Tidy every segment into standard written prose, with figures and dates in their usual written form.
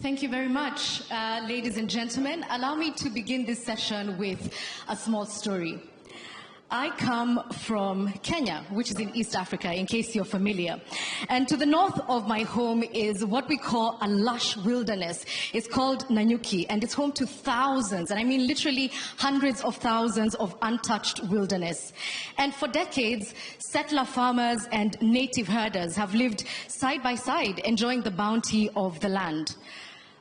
Thank you very much, ladies and gentlemen. Allow me to begin this session with a small story. I come from Kenya, which is in East Africa, in case you're familiar. And to the north of my home is what we call a lush wilderness. It's called Nanyuki, and it's home to thousands, and I mean literally hundreds of thousands of untouched wilderness. And for decades, settler farmers and native herders have lived side by side, enjoying the bounty of the land.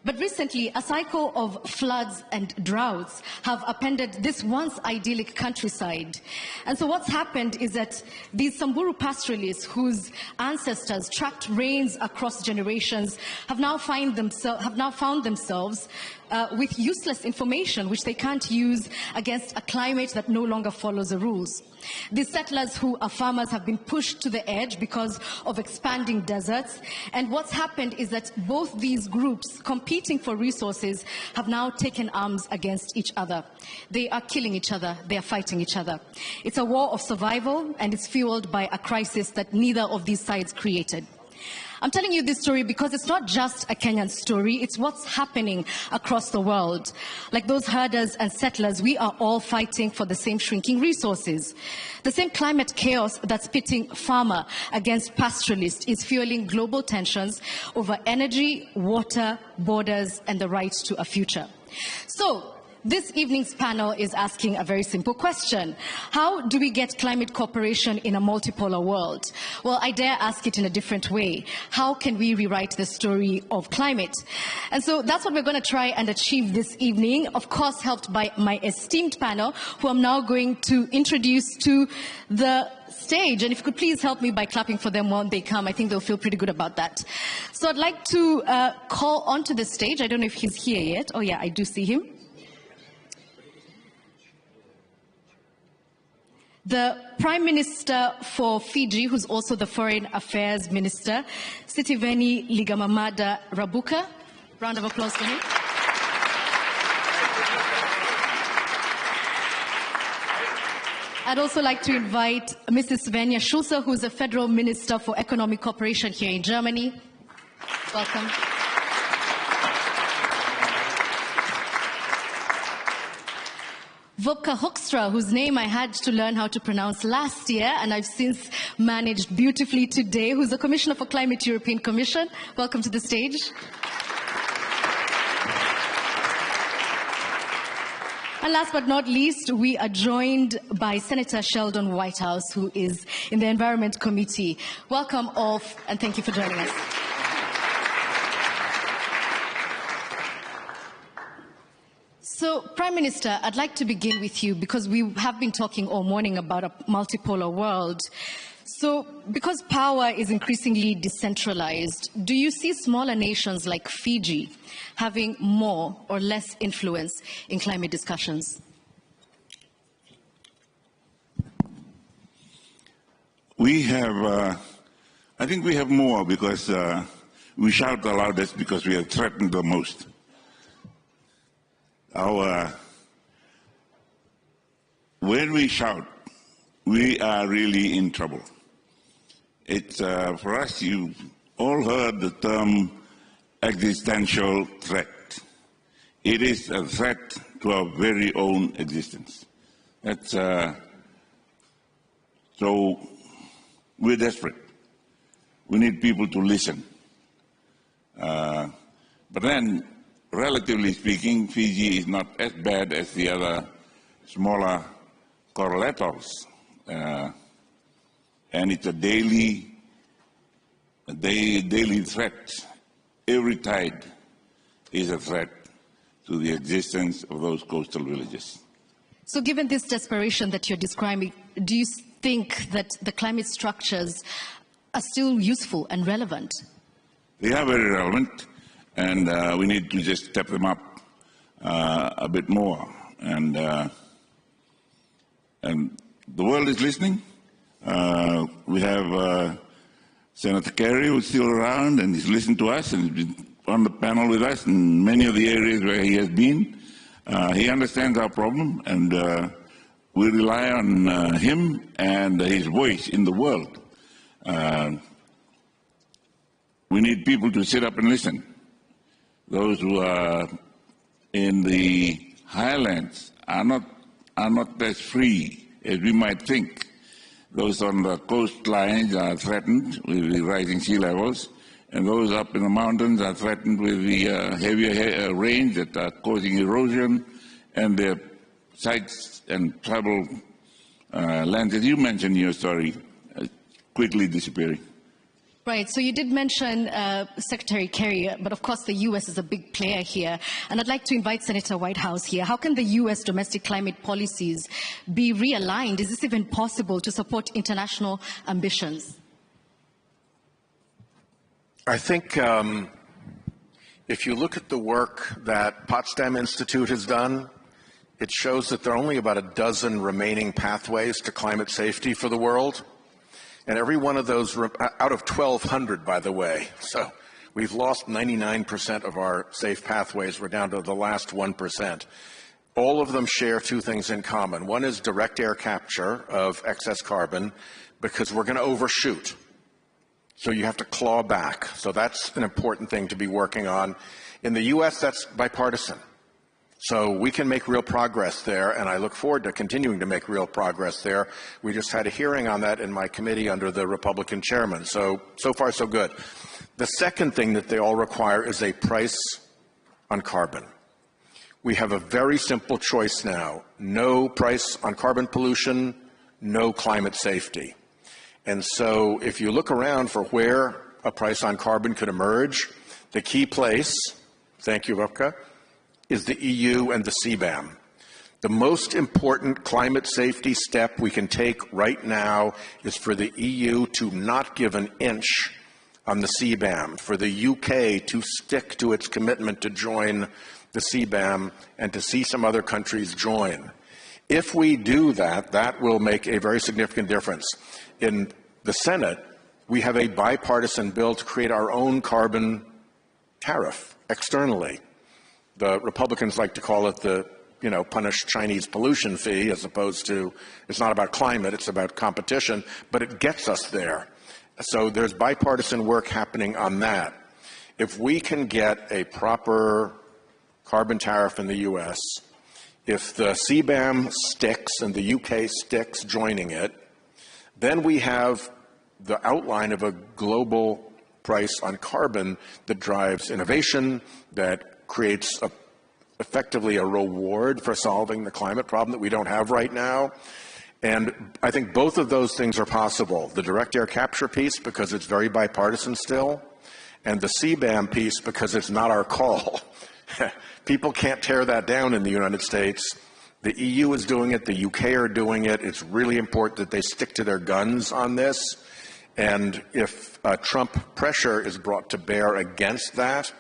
But recently, a cycle of floods and droughts have upended this once idyllic countryside. And so what's happened is that these Samburu pastoralists, whose ancestors tracked rains across generations, have now found themselves with useless information which they can't use against a climate that no longer follows the rules. These settlers who are farmers have been pushed to the edge because of expanding deserts. And what's happened is that both these groups competing for resources have now taken arms against each other. They are killing each other. They are fighting each other. It's a war of survival, and it's fueled by a crisis that neither of these sides created. I'm telling you this story because it's not just a Kenyan story, it's what's happening across the world. Like those herders and settlers, we are all fighting for the same shrinking resources. The same climate chaos that's pitting farmer against pastoralist is fueling global tensions over energy, water, borders, and the right to a future. So, this evening's panel is asking a very simple question. How do we get climate cooperation in a multipolar world? Well, I dare ask it in a different way. How can we rewrite the story of climate? And so that's what we're going to try and achieve this evening, of course helped by my esteemed panel, who I'm now going to introduce to the stage. And if you could please help me by clapping for them when they come, I think they'll feel pretty good about that. So I'd like to call onto the stage. I don't know if he's here yet. Oh yeah, I do see him. The Prime Minister for Fiji, who's also the Foreign Affairs Minister, Sitiveni Ligamamada Rabuka. Round of applause for him. I'd also like to invite Mrs. Svenja Schulze, who's the Federal Minister for Economic Cooperation here in Germany. Welcome. Wopke Hoekstra, whose name I had to learn how to pronounce last year, and I've since managed beautifully today, who's the Commissioner for Climate, European Commission. Welcome to the stage. And last but not least, we are joined by Senator Sheldon Whitehouse, who is in the Environment Committee. Welcome all, and thank you for joining us. So, Prime Minister, I'd like to begin with you because we have been talking all morning about a multipolar world. So, because power is increasingly decentralized, do you see smaller nations like Fiji having more or less influence in climate discussions? We have, I think we have more because we shout the loudest because we are threatened the most. When we shout, we are really in trouble. It's, for us, you all heard the term existential threat. It is a threat to our very own existence. That's, so we're desperate. We need people to listen. But then, relatively speaking, Fiji is not as bad as the other smaller coral atolls. And it's a daily threat. Every tide is a threat to the existence of those coastal villages. So given this desperation that you're describing, do you think that the climate structures are still useful and relevant? They are very relevant. And we need to just step them up a bit more. And the world is listening. We have Senator Kerry, who's still around, and he's listened to us, and he's been on the panel with us in many of the areas where he has been. He understands our problem, and we rely on him and his voice in the world. We need people to sit up and listen. those who are in the highlands are not as free as we might think. Those on the coastlines are threatened with the rising sea levels, and those up in the mountains are threatened with the heavier rains that are causing erosion, and their sites and travel lands, as you mentioned in your story, quickly disappearing. Right, so you did mention Secretary Kerry, but of course the U.S. is a big player here. And I'd like to invite Senator Whitehouse here. How can the U.S. domestic climate policies be realigned? Is this even possible to support international ambitions? I think if you look at the work that Potsdam Institute has done, it shows that there are only about a dozen remaining pathways to climate safety for the world. And every one of those, out of 1,200, by the way, so we've lost 99% of our safe pathways. We're down to the last 1%. All of them share two things in common. One is direct air capture of excess carbon, because we're going to overshoot. So you have to claw back. So that's an important thing to be working on. In the U.S., that's bipartisan. So we can make real progress there, and I look forward to continuing to make real progress there. We just had a hearing on that in my committee under the Republican chairman. So far, so good. The second thing that they all require is a price on carbon. We have a very simple choice now. No price on carbon pollution, no climate safety. And so if you look around for where a price on carbon could emerge, the key place, thank you, Wopke, is the EU and the CBAM. The most important climate safety step we can take right now is for the EU to not give an inch on the CBAM, for the UK to stick to its commitment to join the CBAM and to see some other countries join. If we do that, that will make a very significant difference. In the Senate, we have a bipartisan bill to create our own carbon tariff externally. The Republicans like to call it the, punish Chinese pollution fee, as opposed to, it's not about climate, it's about competition, but it gets us there. So there's bipartisan work happening on that. If we can get a proper carbon tariff in the U.S., if the CBAM sticks and the UK sticks joining it, then we have the outline of a global price on carbon that drives innovation, that creates effectively a reward for solving the climate problem that we don't have right now. And I think both of those things are possible. The direct air capture piece, because it's very bipartisan still, and the CBAM piece, because it's not our call. People can't tear that down in the United States. The EU is doing it. The UK are doing it. It's really important that they stick to their guns on this. And if Trump pressure is brought to bear against that,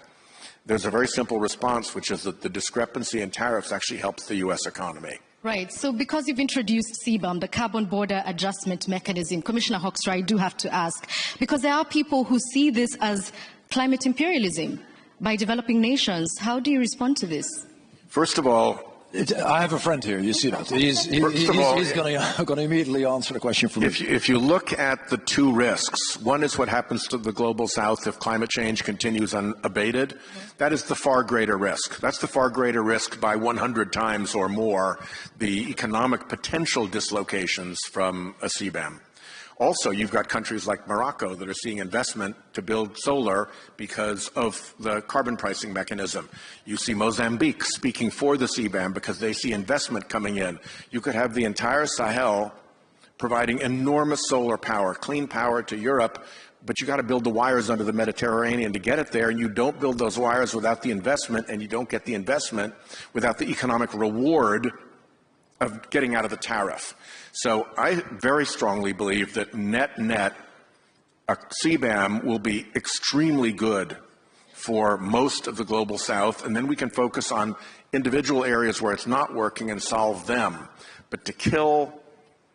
there's a very simple response, which is that the discrepancy in tariffs actually helps the U.S. economy. Right. So because you've introduced CBAM, the Carbon Border Adjustment Mechanism, Commissioner Hoekstra, I do have to ask, because there are people who see this as climate imperialism by developing nations. How do you respond to this? First of all, I have a friend here, you see that. He's going to immediately answer the question for me. If you look at the two risks, one is what happens to the global south if climate change continues unabated. That is the far greater risk. That's the far greater risk by 100 times or more the economic potential dislocations from a CBAM. Also, you've got countries like Morocco that are seeing investment to build solar because of the carbon pricing mechanism. You see Mozambique speaking for the CBAM because they see investment coming in. You could have the entire Sahel providing enormous solar power, clean power to Europe, but you got to build the wires under the Mediterranean to get it there, and you don't build those wires without the investment, and you don't get the investment without the economic reward of getting out of the tariff. So I very strongly believe that net, a CBAM will be extremely good for most of the global south, and then we can focus on individual areas where it's not working and solve them. But to kill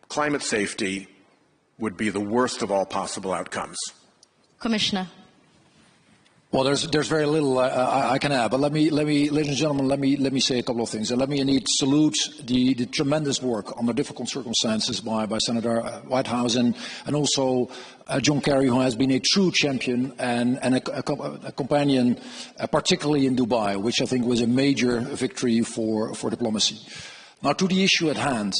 climate safety would be the worst of all possible outcomes. Commissioner. Well, there's very little I can add, but let me, ladies and gentlemen, let me say a couple of things, and let me indeed salute the tremendous work under difficult circumstances by Senator Whitehouse and also John Kerry, who has been a true champion and a companion, particularly in Dubai, which I think was a major victory for diplomacy. Now, to the issue at hand.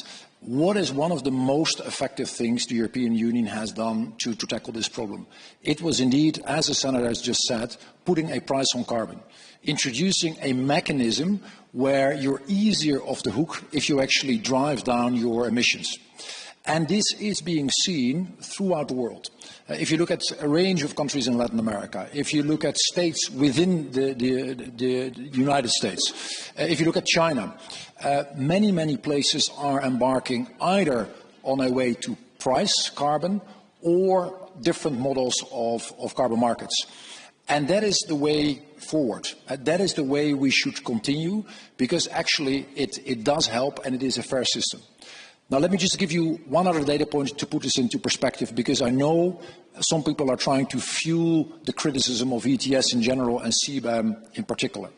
What is one of the most effective things the European Union has done to tackle this problem? It was indeed, as the Senator has just said, putting a price on carbon, introducing a mechanism where you're easier off the hook if you actually drive down your emissions. And this is being seen throughout the world. If you look at a range of countries in Latin America, if you look at states within the United States, if you look at China, many places are embarking either on a way to price carbon or different models of carbon markets. And that is the way forward. That is the way we should continue, because actually it does help and it is a fair system. Now, let me just give you one other data point to put this into perspective, because I know some people are trying to fuel the criticism of ETS in general and CBAM in particular.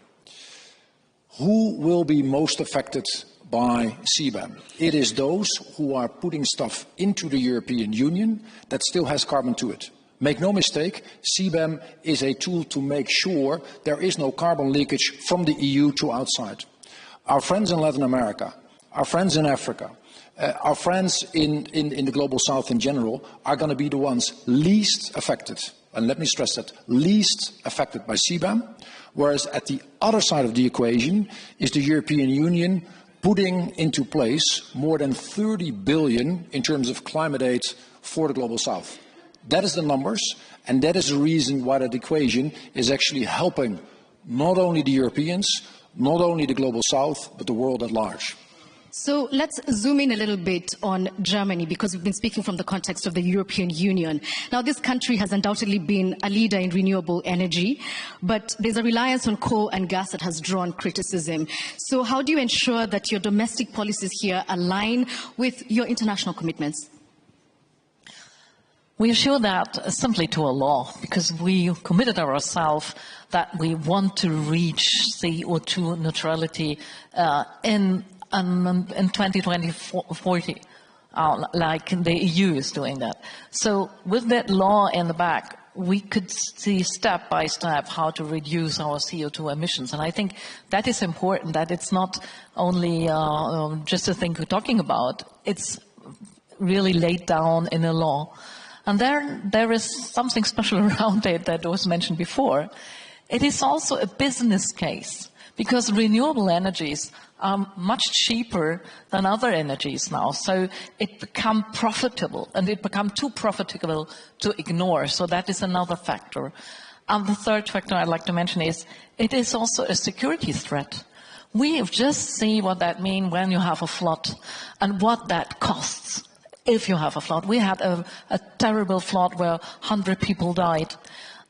Who will be most affected by CBAM? It is those who are putting stuff into the European Union that still has carbon to it. Make no mistake, CBAM is a tool to make sure there is no carbon leakage from the EU to outside. Our friends in Latin America, our friends in Africa, our friends in the global south in general are going to be the ones least affected, and let me stress that, least affected by CBAM, whereas at the other side of the equation is the European Union putting into place more than 30 billion in terms of climate aid for the global south. That is the numbers, and that is the reason why that equation is actually helping not only the Europeans, not only the global south, but the world at large. So let's zoom in a little bit on Germany, because we've been speaking from the context of the European Union. Now, this country has undoubtedly been a leader in renewable energy, but there's a reliance on coal and gas that has drawn criticism. So how do you ensure that your domestic policies here align with your international commitments? We assure that simply to a law, because we committed ourselves that we want to reach CO2 neutrality in 2040, like the EU is doing that. So with that law in the back, we could see step by step how to reduce our CO2 emissions. And I think that is important, that it's not only just a thing we're talking about, it's really laid down in a law. And there is something special around it that was mentioned before. It is also a business case, because renewable energies are much cheaper than other energies now. So it becomes profitable, and it becomes too profitable to ignore. So that is another factor. And the third factor I'd like to mention is it is also a security threat. We have just seen what that means when you have a flood and what that costs. If you have a flood. We had a terrible flood where 100 people died.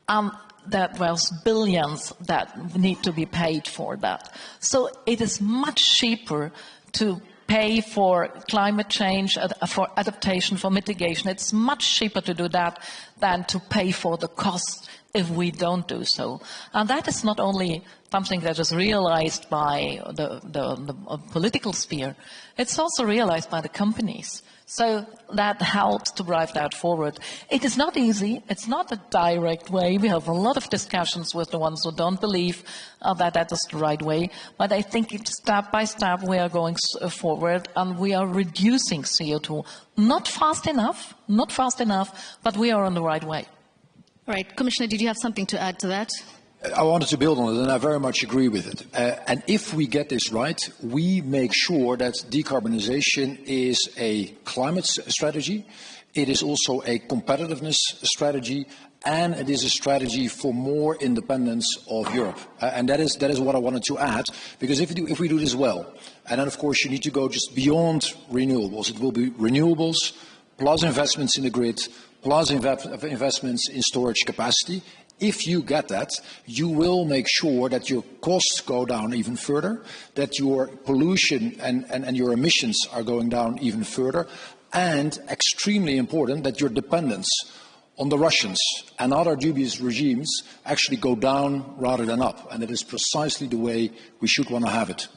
That was billions that need to be paid for that. So it is much cheaper to pay for climate change, for adaptation, for mitigation. It's much cheaper to do that than to pay for the cost if we don't do so. And that is not only something that is realized by the political sphere, it's also realized by the companies. So that helps to drive that forward. It is not easy. It's not a direct way. We have a lot of discussions with the ones who don't believe that is the right way. But I think step by step we are going forward, and we are reducing CO2. Not fast enough, but we are on the right way. All right. Commissioner, did you have something to add to that? I wanted to build on it, and I very much agree with it. And if we get this right, we make sure that decarbonization is a climate strategy, it is also a competitiveness strategy, and it is a strategy for more independence of Europe. And that is what I wanted to add, because if we do this well, and then of course you need to go just beyond renewables. It will be renewables, plus investments in the grid, plus investments in storage capacity. If you get that, you will make sure that your costs go down even further, that your pollution and your emissions are going down even further, and extremely important, that your dependence on the Russians and other dubious regimes actually go down rather than up. And it is precisely the way we should want to have it.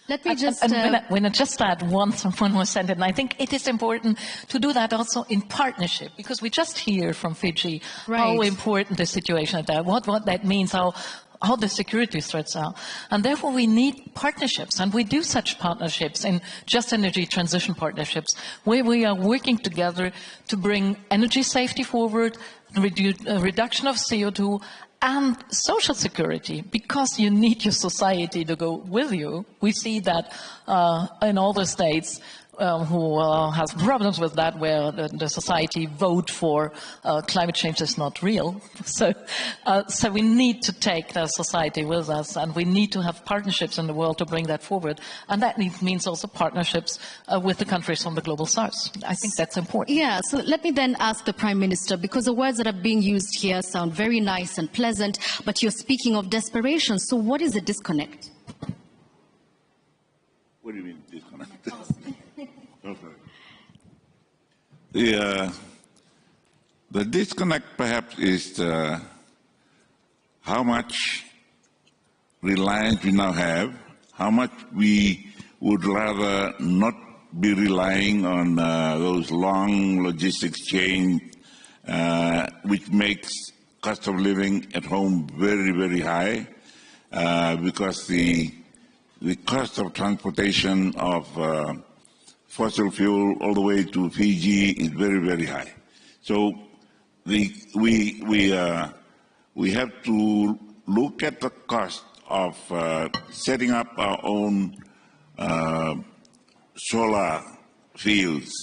Let me just... When I just add one more sentence, I think it is important to do that also in partnership, because we just hear from Fiji how important the situation is there, what that means, how the security threats are. And therefore we need partnerships, and we do such partnerships in just energy transition partnerships, where we are working together to bring energy safety forward, reduction of CO2, and social security, because you need your society to go with you. We see that in all the states who has problems with that, where the society vote for climate change is not real. So we need to take the society with us, and we need to have partnerships in the world to bring that forward. And that means also partnerships with the countries from the global south. I think that's important. Yeah, so let me then ask the Prime Minister, because the words that are being used here sound very nice and pleasant, but you're speaking of desperation. So what is the disconnect? What do you mean disconnect? The disconnect perhaps is how much reliance we now have, how much we would rather not be relying on those long logistics chains, which makes cost of living at home very, very high, because the cost of transportation of fossil fuel all the way to Fiji is very, very high. So we have to look at the cost of setting up our own solar fields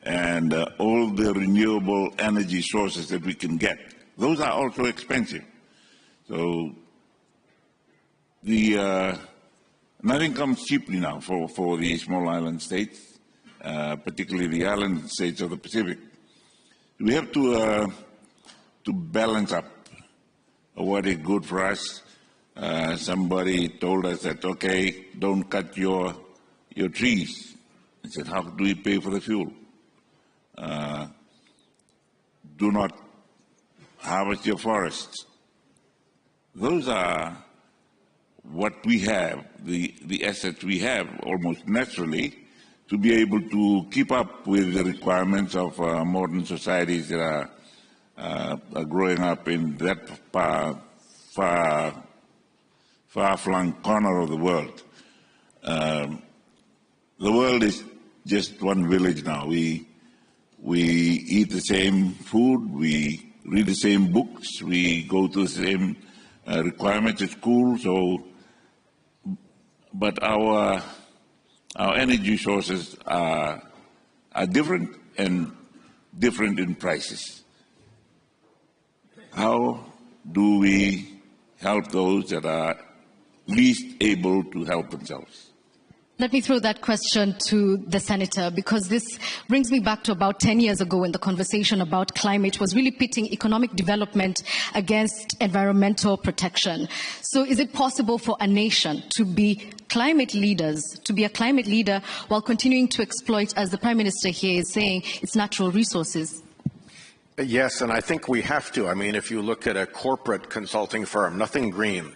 and all the renewable energy sources that we can get. Those are also expensive. So nothing comes cheaply now for the small island states. Particularly the island states of the Pacific. We have to balance up what is good for us. Somebody told us that, okay, don't cut your trees. I said, how do we pay for the fuel? Do not harvest your forests. Those are what we have, the assets we have almost naturally, to be able to keep up with the requirements of modern societies that are growing up in that far-flung corner of the world. The world is just one village now. We eat the same food, we read the same books, we go to the same requirements at school. But our energy sources are different and different in prices. How do we help those that are least able to help themselves? Let me throw that question to the Senator, because this brings me back to about 10 years ago, when the conversation about climate was really pitting economic development against environmental protection. So is it possible for a nation to be climate leaders, to be a climate leader while continuing to exploit, as the Prime Minister here is saying, its natural resources? Yes, and I think we have to. I mean, if you look at a corporate consulting firm, Nothing Green,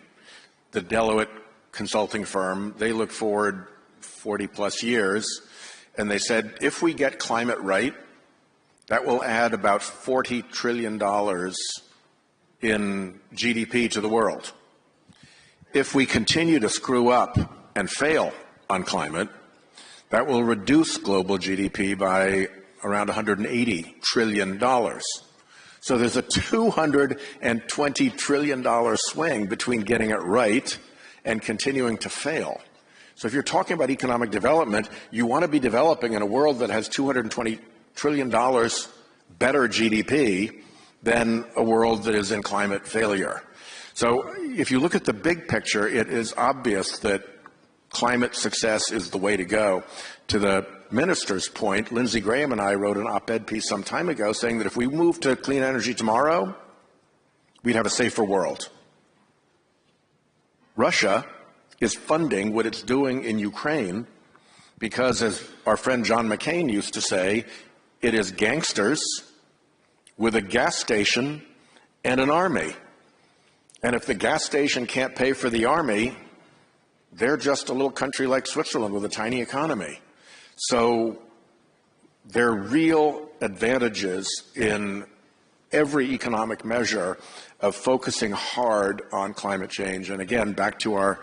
the Deloitte consulting firm, they look forward 40 plus years, and they said, if we get climate right, that will add about $40 trillion in GDP to the world. If we continue to screw up and fail on climate, that will reduce global GDP by around $180 trillion. So there's a $220 trillion swing between getting it right and continuing to fail. So if you're talking about economic development, you want to be developing in a world that has $220 trillion better GDP than a world that is in climate failure. So if you look at the big picture, it is obvious that climate success is the way to go. To the minister's point, Lindsey Graham and I wrote an op-ed piece some time ago saying that if we move to clean energy tomorrow, we'd have a safer world. Russia is funding what it's doing in Ukraine because, as our friend John McCain used to say, it is gangsters with a gas station and an army. And if the gas station can't pay for the army, they're just a little country like Switzerland with a tiny economy. So there are real advantages in every economic measure of focusing hard on climate change. And again, back to our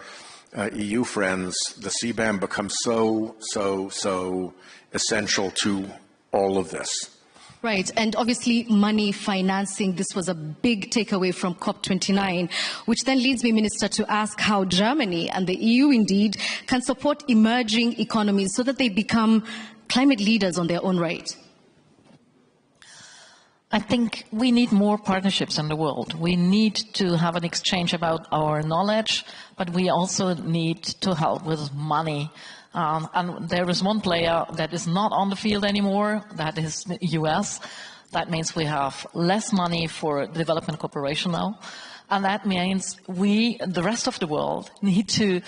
EU friends, the CBAM becomes so essential to all of this. Right, and obviously money, financing, this was a big takeaway from COP29, which then leads me, Minister, to ask how Germany and the EU indeed can support emerging economies so that they become climate leaders on their own right. I think we need more partnerships in the world. We need to have an exchange about our knowledge, but we also need to help with money. And there is one player that is not on the field anymore, that is the US. That means we have less money for development cooperation now. And that means we, the rest of the world, need to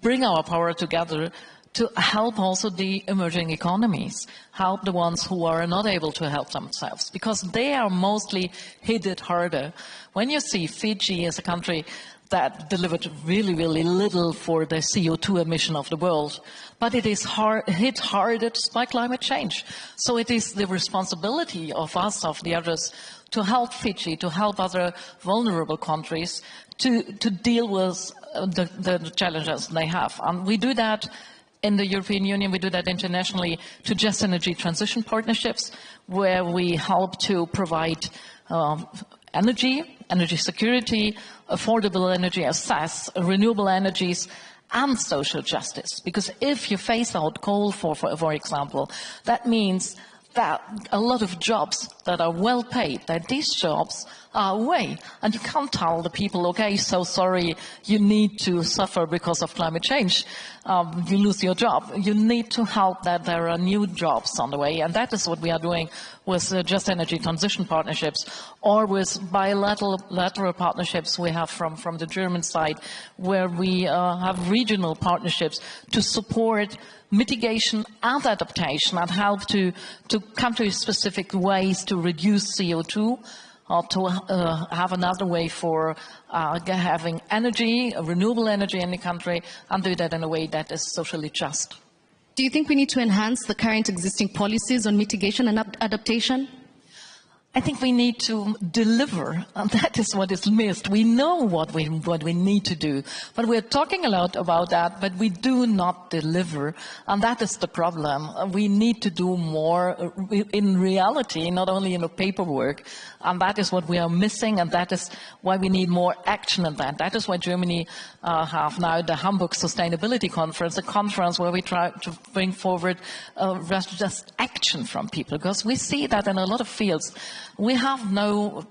bring our power together to help also the emerging economies, help the ones who are not able to help themselves, because they are mostly hit it harder. When you see Fiji as a country that delivered really, really little for the CO2 emission of the world, but it is hit hardest by climate change. So it is the responsibility of us, of the others, to help Fiji, to help other vulnerable countries to deal with the challenges they have. And we do that in the European Union, we do that internationally to just energy transition partnerships, where we help to provide energy security, affordable energy access, renewable energies, and social justice. Because if you phase out coal, for example, that means that a lot of jobs that are well paid, that these jobs are away. And you can't tell the people, okay, so sorry, you need to suffer because of climate change. You lose your job. You need to help that there are new jobs on the way. And that is what we are doing with just energy transition partnerships, or with bilateral partnerships we have from the German side, where we have regional partnerships to support mitigation and adaptation and help to country-specific ways to reduce CO2, or to have another way for having energy, renewable energy in the country, and do that in a way that is socially just. Do you think we need to enhance the current existing policies on mitigation and adaptation? I think we need to deliver, and that is what is missed. We know what we need to do, but we're talking a lot about that, but we do not deliver, and that is the problem. We need to do more in reality, not only in the paperwork, and that is what we are missing, and that is why we need more action in that. That is why Germany have now the Hamburg Sustainability Conference, a conference where we try to bring forward just action from people, because we see that in a lot of fields. We have no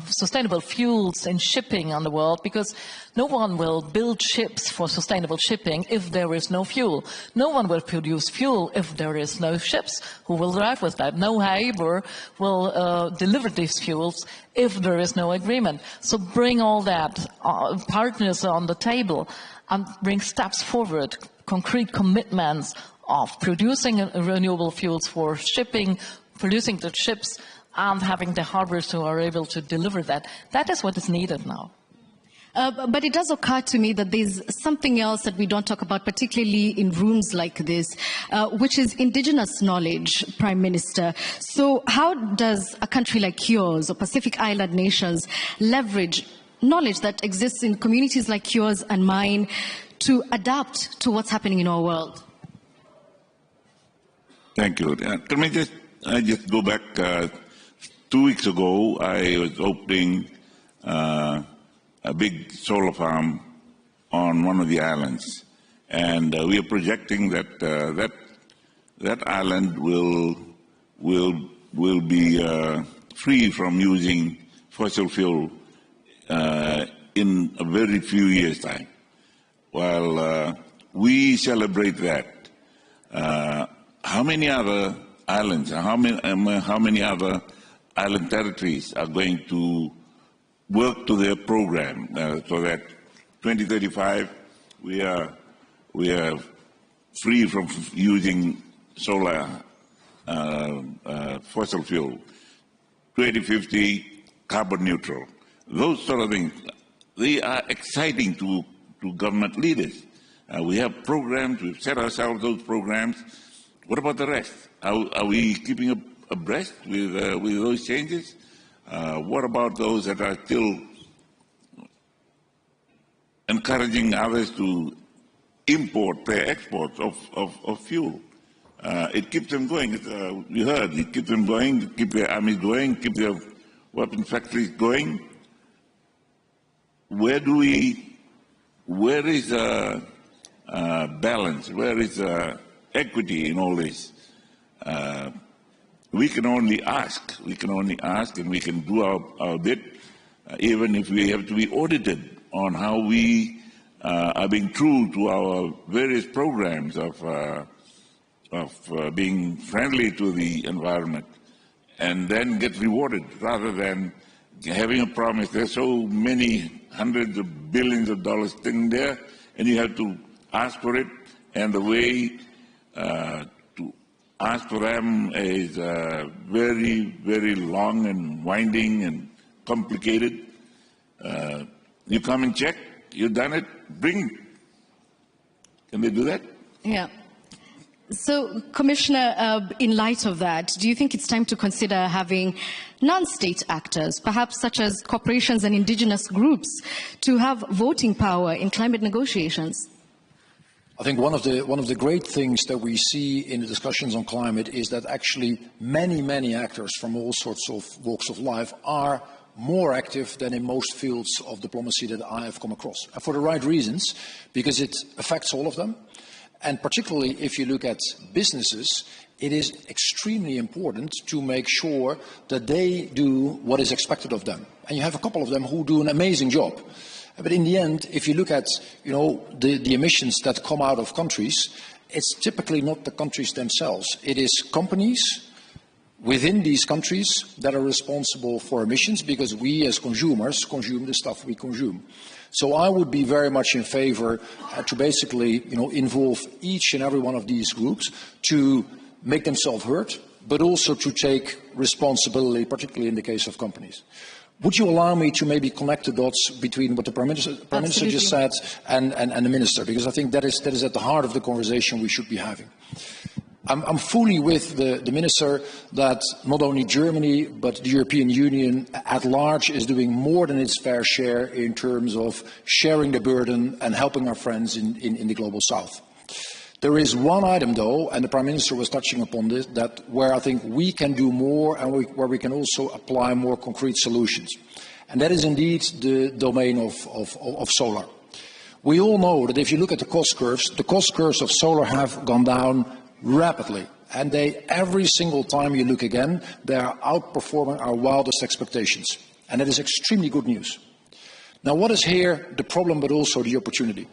sustainable fuels in shipping on the world, because no one will build ships for sustainable shipping if there is no fuel. No one will produce fuel if there is no ships who will drive with that. No neighbor will deliver these fuels if there is no agreement. So bring all that, partners on the table, and bring steps forward, concrete commitments of producing renewable fuels for shipping, producing the ships, and having the harbors who are able to deliver that. That is what is needed now. But it does occur to me that there's something else that we don't talk about, particularly in rooms like this, which is indigenous knowledge, Prime Minister. So how does a country like yours, or Pacific Island nations, leverage knowledge that exists in communities like yours and mine to adapt to what's happening in our world? Thank you. Can I just go back 2 weeks ago, I was opening a big solar farm on one of the islands, and we are projecting that that island will be free from using fossil fuel in a very few years' time. While we celebrate that, how many other islands, how many other island territories are going to work to their program so that 2035 we are free from using solar fossil fuel? 2050 carbon neutral. Those sort of things, they are exciting to government leaders. We have programs, we've set ourselves those programs. What about the rest? Are we keeping abreast with those changes? What about those that are still encouraging others to import their exports of fuel? It keeps them going. You heard, it keeps them going, keep their armies going, keep their weapon factories going. Where is balance? Where is equity in all this? We can only ask. We can only ask, and we can do our bit, even if we have to be audited on how we are being true to our various programs of being friendly to the environment, and then get rewarded rather than having a promise. There's so many hundreds of billions of dollars sitting there, and you have to ask for it, and the way to ask for them is very, very long and winding and complicated. You come and check, you've done it, bring it. Can they do that? Yeah. So, Commissioner, in light of that, do you think it's time to consider having non-state actors, perhaps such as corporations and indigenous groups, to have voting power in climate negotiations? I think one of the great things that we see in the discussions on climate is that actually many actors from all sorts of walks of life are more active than in most fields of diplomacy that I have come across. And for the right reasons, because it affects all of them. And particularly if you look at businesses, it is extremely important to make sure that they do what is expected of them. And you have a couple of them who do an amazing job. But in the end, if you look at the emissions that come out of countries, it's typically not the countries themselves. It is companies within these countries that are responsible for emissions, because we as consumers consume the stuff we consume. So I would be very much in favor to basically involve each and every one of these groups to make themselves heard, but also to take responsibility, particularly in the case of companies. Would you allow me to maybe connect the dots between what the Prime Minister just said and the Minister? Because I think that is at the heart of the conversation we should be having. I'm fully with the Minister that not only Germany, but the European Union at large is doing more than its fair share in terms of sharing the burden and helping our friends in the global south. There is one item, though, and the Prime Minister was touching upon this, that where I think we can do more and where we can also apply more concrete solutions. And that is indeed the domain of solar. We all know that if you look at the cost curves of solar have gone down rapidly. And every single time you look again, they are outperforming our wildest expectations. And that is extremely good news. Now, what is here the problem, but also the opportunity?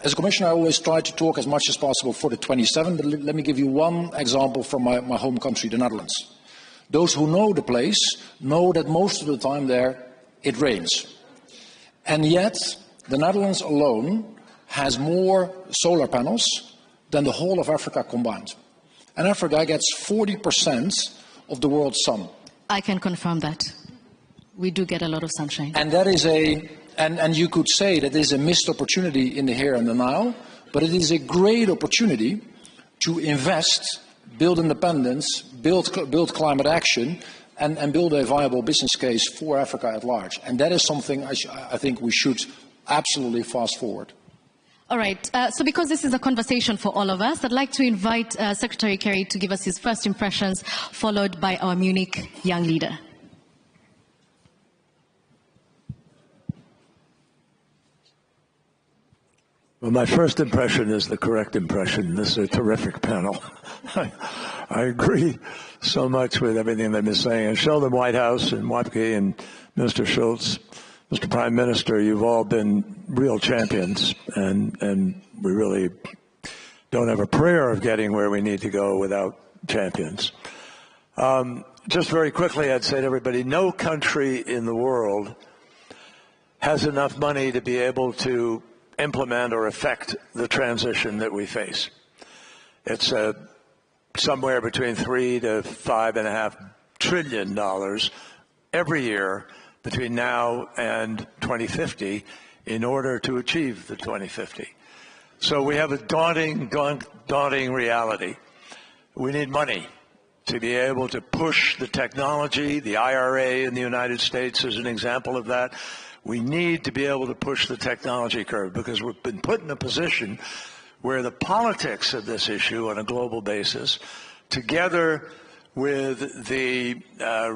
As a Commissioner, I always try to talk as much as possible for the 27, but let me give you one example from my home country, the Netherlands. Those who know the place know that most of the time there it rains. And yet, the Netherlands alone has more solar panels than the whole of Africa combined. And Africa gets 40% of the world's sun. I can confirm that. We do get a lot of sunshine. And that is and you could say that is a missed opportunity in the here and the now, but it is a great opportunity to invest, build independence, build climate action, and build a viable business case for Africa at large. And that is something I think we should absolutely fast forward. All right, so because this is a conversation for all of us, I'd like to invite Secretary Kerry to give us his first impressions, followed by our Munich young leader. Well, my first impression is the correct impression. This is a terrific panel. I agree so much with everything they've been saying. And Sheldon Whitehouse and Wopke and Mr. Schulze, Mr. Prime Minister, you've all been real champions, and we really don't have a prayer of getting where we need to go without champions. Just very quickly, I'd say to everybody, no country in the world has enough money to be able to implement or affect the transition that we face. It's somewhere between $3 to $5.5 trillion every year between now and 2050 in order to achieve the 2050. So we have a daunting reality. We need money to be able to push the technology. The IRA in the United States is an example of that. We need to be able to push the technology curve because we've been put in a position where the politics of this issue on a global basis, together with the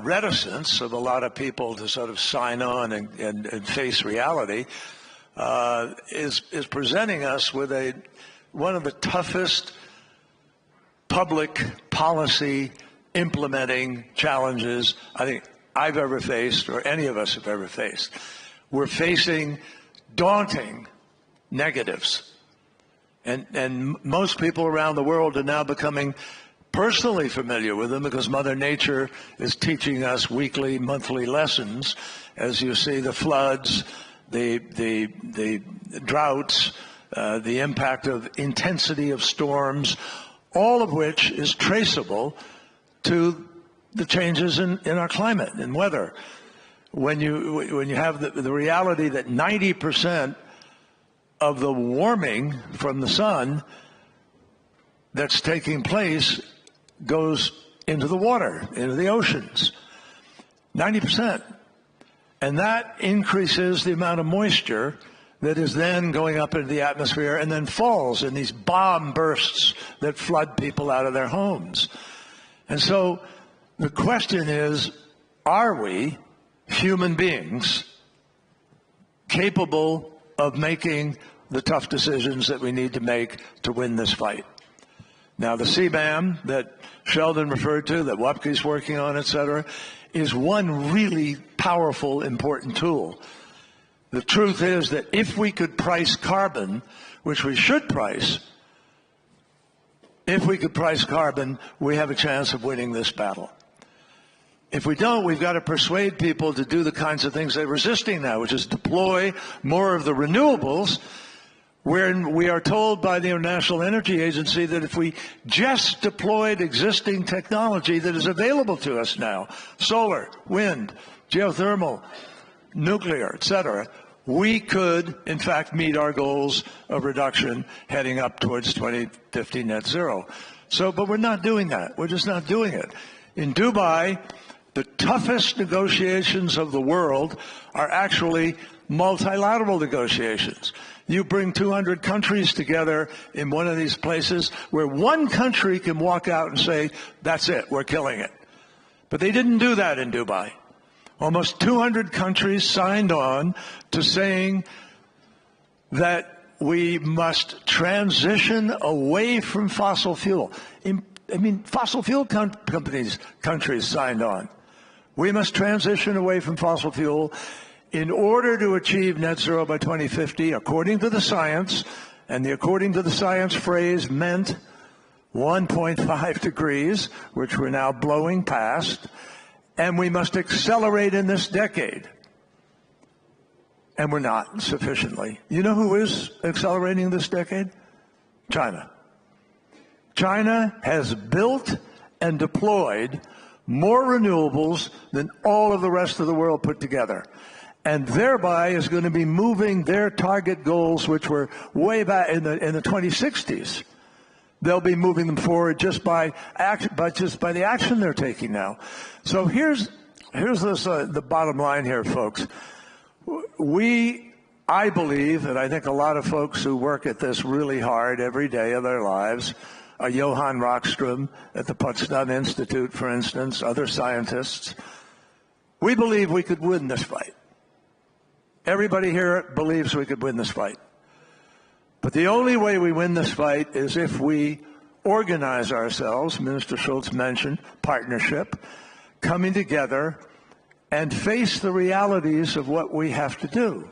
reticence of a lot of people to sort of sign on and face reality, is presenting us with one of the toughest public policy implementing challenges I think I've ever faced or any of us have ever faced. We're facing daunting negatives. And most people around the world are now becoming personally familiar with them because Mother Nature is teaching us weekly, monthly lessons as you see the floods, the droughts, the impact of intensity of storms, all of which is traceable to the changes in our climate and weather. When you have the reality that 90% of the warming from the sun that's taking place goes into the water, into the oceans, 90%. And that increases the amount of moisture that is then going up into the atmosphere and then falls in these bomb bursts that flood people out of their homes. And so the question is, are we human beings capable of making the tough decisions that we need to make to win this fight? Now, the CBAM that Sheldon referred to, that Wopke's working on, et cetera, is one really powerful, important tool. The truth is that if we could price carbon, which we should price, if we could price carbon, we have a chance of winning this battle. If we don't, we've got to persuade people to do the kinds of things they're resisting now, which is deploy more of the renewables, where we are told by the International Energy Agency that if we just deployed existing technology that is available to us now, solar, wind, geothermal, nuclear, et cetera, we could, in fact, meet our goals of reduction heading up towards 2050 net zero. So, but we're not doing that. We're just not doing it. In Dubai, the toughest negotiations of the world are actually multilateral negotiations. You bring 200 countries together in one of these places where one country can walk out and say, that's it, we're killing it. But they didn't do that in Dubai. Almost 200 countries signed on to saying that we must transition away from fossil fuel. I mean, fossil fuel countries signed on. We must transition away from fossil fuel in order to achieve net zero by 2050, according to the science, and the according to the science phrase meant 1.5 degrees, which we're now blowing past, and we must accelerate in this decade. And we're not sufficiently. You know who is accelerating this decade? China. China has built and deployed more renewables than all of the rest of the world put together, and thereby is going to be moving their target goals, which were way back in the 2060s. They'll be moving them forward just by the action they're taking now. So here's the bottom line here, folks. I believe, and I think a lot of folks who work at this really hard every day of their lives, Johan Rockström at the Potsdam Institute, for instance, other scientists, we believe we could win this fight. Everybody here believes we could win this fight. But the only way we win this fight is if we organize ourselves, Minister Schulze mentioned, partnership, coming together and face the realities of what we have to do.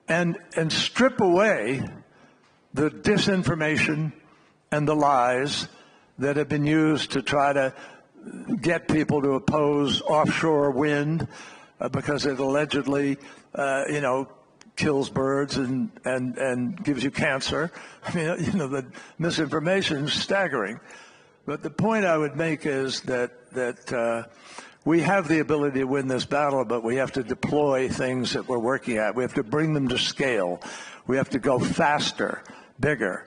And strip away the disinformation and the lies that have been used to try to get people to oppose offshore wind because it allegedly, kills birds and gives you cancer. I mean, the misinformation is staggering. But the point I would make is that we have the ability to win this battle, but we have to deploy things that we're working at. We have to bring them to scale. We have to go faster, bigger,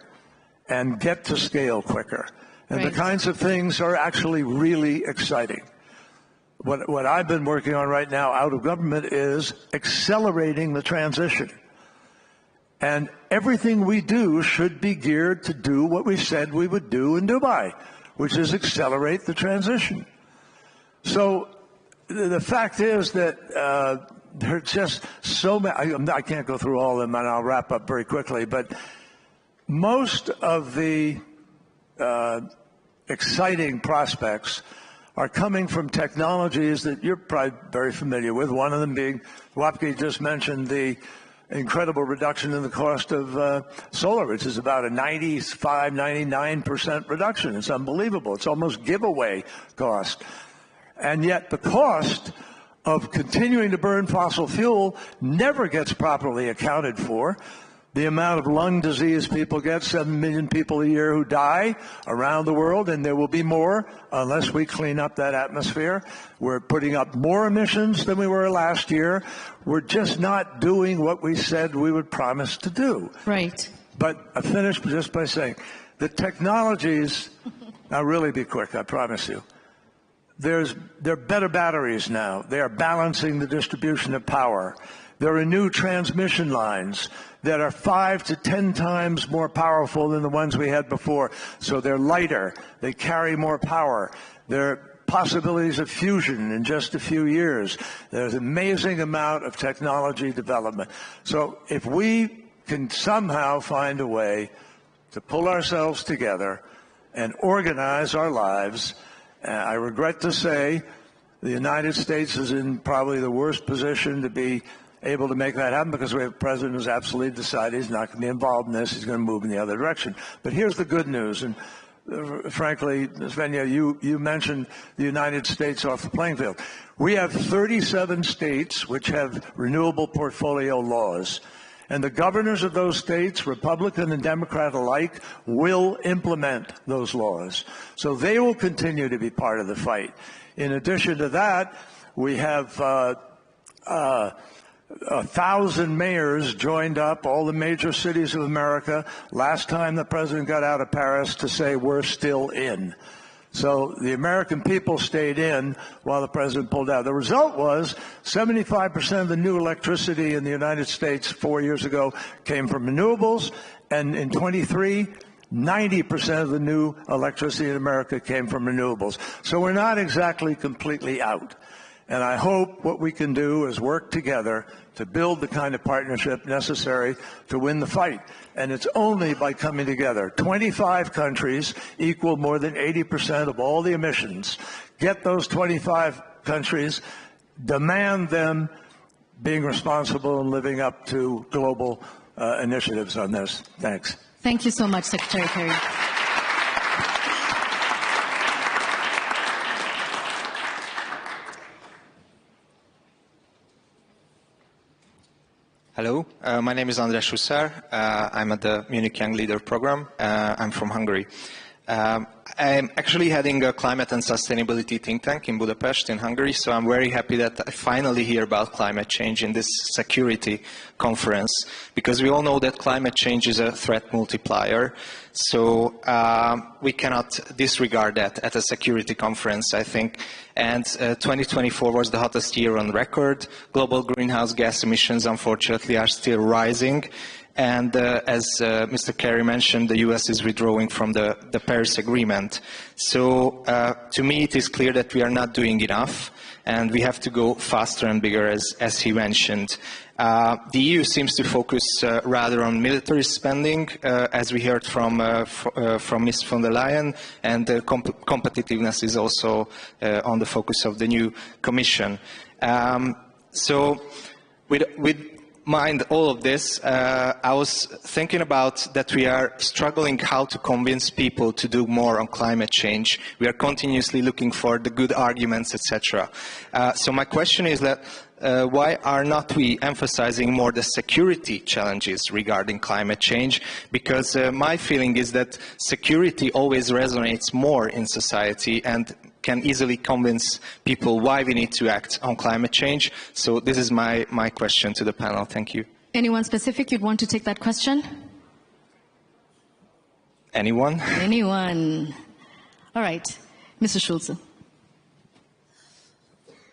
and get to scale quicker. And the kinds of things are actually really exciting. What I've been working on right now out of government is accelerating the transition. And everything we do should be geared to do what we said we would do in Dubai, which is accelerate the transition. So the fact is that there are just so many, I can't go through all of them, and I'll wrap up very quickly, but most of the exciting prospects are coming from technologies that you're probably very familiar with, one of them being, Wopke just mentioned, the incredible reduction in the cost of solar, which is about a 95, 99% reduction. It's unbelievable. It's almost giveaway cost. And yet the cost of continuing to burn fossil fuel never gets properly accounted for. The amount of lung disease people get, 7 million people a year who die around the world, and there will be more unless we clean up that atmosphere. We're putting up more emissions than we were last year. We're just not doing what we said we would promise to do. Right. But I finish just by saying the technologies, I'll really be quick, I promise you. There are better batteries now. They are balancing the distribution of power. There are new transmission lines that are 5 to 10 times more powerful than the ones we had before. So they're lighter. They carry more power. There are possibilities of fusion in just a few years. There's an amazing amount of technology development. So if we can somehow find a way to pull ourselves together and organize our lives, I regret to say the United States is in probably the worst position to be able to make that happen because we have a president who's absolutely decided he's not going to be involved in this. He's going to move in the other direction. But here's the good news. And frankly, Svenja, you mentioned the United States off the playing field. We have 37 states which have renewable portfolio laws. And the governors of those states, Republican and Democrat alike, will implement those laws. So they will continue to be part of the fight. In addition to that, we have 1,000 mayors joined up, all the major cities of America, last time the president got out of Paris to say we're still in. So the American people stayed in while the president pulled out. The result was 75% of the new electricity in the United States 4 years ago came from renewables, and in 23, 90% of the new electricity in America came from renewables. So we're not exactly completely out. And I hope what we can do is work together to build the kind of partnership necessary to win the fight. And it's only by coming together. 25 countries equal more than 80% of all the emissions. Get those 25 countries, demand them being responsible and living up to global initiatives on this. Thanks. Thank you so much, Secretary Kerry. Hello, my name is Svenja Schulze. I'm at the Munich Young Leader Program. I'm from Hungary. I'm actually heading a climate and sustainability think tank in Budapest in Hungary, so I'm very happy that I finally hear about climate change in this security conference, because we all know that climate change is a threat multiplier, so we cannot disregard that at a security conference, I think. And 2024 was the hottest year on record. Global greenhouse gas emissions, unfortunately, are still rising. And as Mr. Kerry mentioned, the US is withdrawing from the Paris Agreement. So to me, it is clear that we are not doing enough, and we have to go faster and bigger, as he mentioned. The EU seems to focus rather on military spending, as we heard from Ms. von der Leyen, and competitiveness is also on the focus of the new Commission. So with mind all of this, I was thinking about that we are struggling how to convince people to do more on climate change. We are continuously looking for the good arguments, etc. So my question is that why are not we emphasizing more the security challenges regarding climate change? Because my feeling is that security always resonates more in society and can easily convince people why we need to act on climate change. So this is my question to the panel. Thank you. Anyone specific you'd want to take that question? Anyone? Anyone. All right. Mr. Schulze.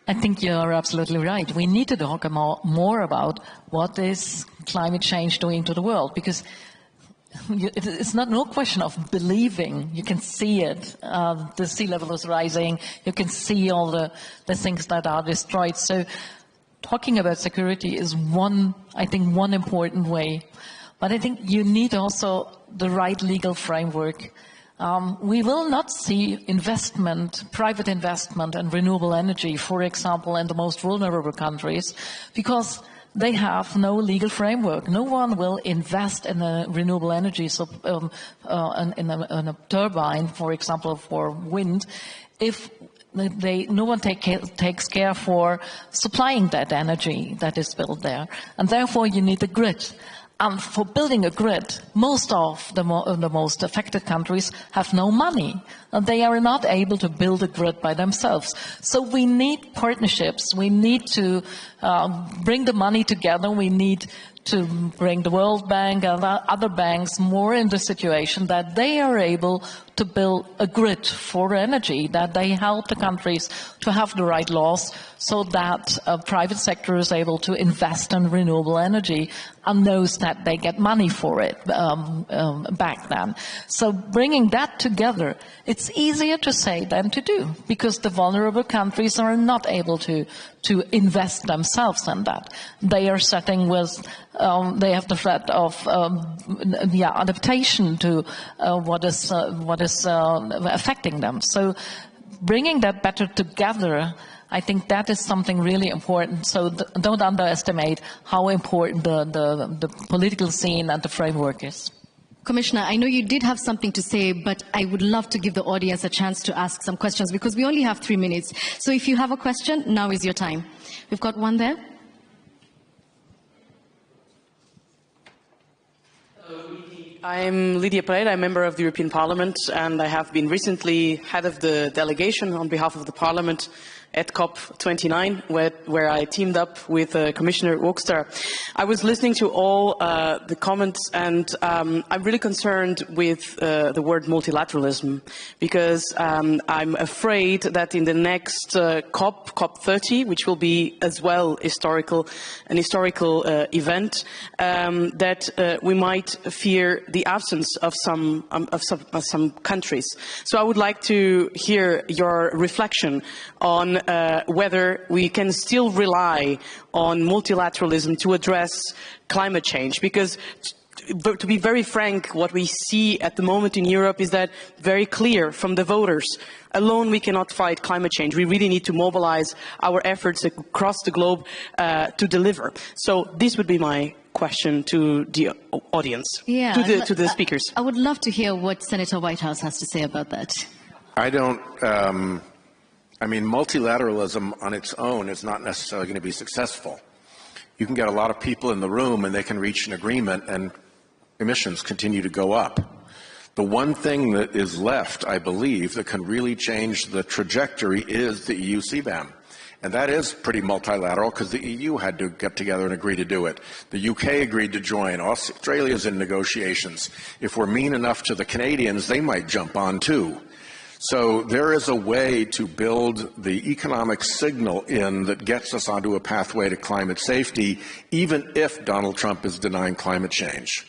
I think you're absolutely right. We need to talk more about what is climate change doing to the world, because it's no question of believing. You can see it. The sea level is rising. You can see all the things that are destroyed. So talking about security is one important way. But I think you need also the right legal framework. We will not see investment, private investment in renewable energy, for example, in the most vulnerable countries, because they have no legal framework. No one will invest in a renewable energy, in a turbine, for example, for wind, if no one takes care for supplying that energy that is built there. And therefore you need a grid. And for building a grid, most of the most affected countries have no money. And they are not able to build a grid by themselves. So we need partnerships. We need to bring the money together. We need to bring the World Bank and other banks more in the situation that they are able to build a grid for energy, that they help the countries to have the right laws so that private sector is able to invest in renewable energy and knows that they get money for it back then. So bringing that together, it's easier to say than to do, because the vulnerable countries are not able to invest themselves in that. They are setting with, they have the threat of adaptation to what is affecting them. So bringing that better together, I think that is something really important. So don't underestimate how important the political scene and the framework is. Commissioner, I know you did have something to say, but I would love to give the audience a chance to ask some questions because we only have 3 minutes. So if you have a question, now is your time. We've got one there. I'm Lydia Pereira, I'm a member of the European Parliament, and I have been recently head of the delegation on behalf of the Parliament at COP29, where I teamed up with Commissioner Hoekstra. I was listening to all the comments, and I'm really concerned with the word multilateralism, because I'm afraid that in the next COP30, which will be as well an historical event, that we might fear the absence of some countries. So I would like to hear your reflection on whether we can still rely on multilateralism to address climate change, because to be very frank, what we see at the moment in Europe is that very clear from the voters. Alone we cannot fight climate change. We really need to mobilize our efforts across the globe to deliver. So this would be my question to the audience, to the speakers. I would love to hear what Senator Whitehouse has to say about that. I mean, multilateralism on its own is not necessarily going to be successful. You can get a lot of people in the room and they can reach an agreement and emissions continue to go up. The one thing that is left, I believe, that can really change the trajectory is the EU CBAM. And that is pretty multilateral because the EU had to get together and agree to do it. The UK agreed to join. Australia's in negotiations. If we're mean enough to the Canadians, they might jump on too. So there is a way to build the economic signal in that gets us onto a pathway to climate safety, even if Donald Trump is denying climate change.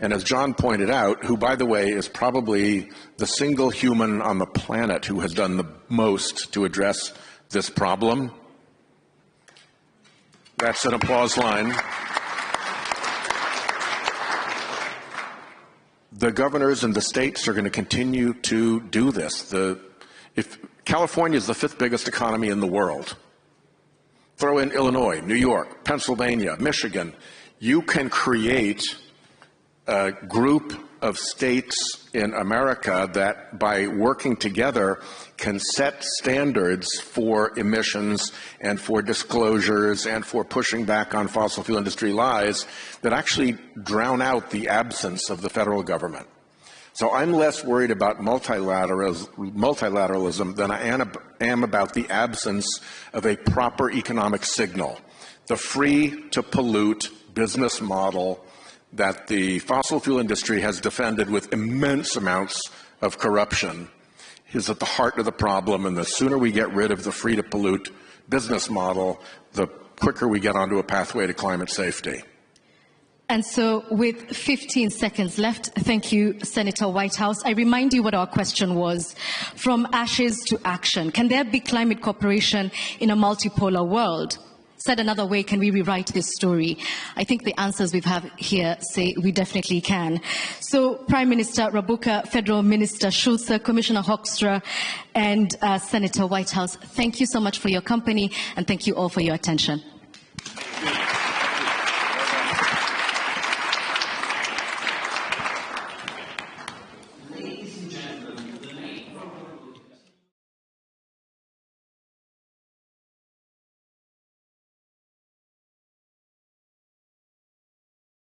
And as John pointed out, who, by the way, is probably the single human on the planet who has done the most to address this problem. That's an applause line. The governors and the states are going to continue to do this. If California is the 5th biggest economy in the world, throw in Illinois, New York, Pennsylvania, Michigan, you can create a group of states in America that, by working together, can set standards for emissions and for disclosures and for pushing back on fossil fuel industry lies that actually drown out the absence of the federal government. So I'm less worried about multilateralism than I am about the absence of a proper economic signal. The free-to-pollute business model that the fossil fuel industry has defended with immense amounts of corruption is at the heart of the problem, and the sooner we get rid of the free-to-pollute business model, the quicker we get onto a pathway to climate safety. And so with 15 seconds left, thank you, Senator Whitehouse. I remind you what our question was. From ashes to action, can there be climate cooperation in a multipolar world? Said another way, can we rewrite this story? I think the answers we've had here say we definitely can. So Prime Minister Rabuka, Federal Minister Schulze, Commissioner Hoekstra, and Senator Whitehouse, thank you so much for your company, and thank you all for your attention.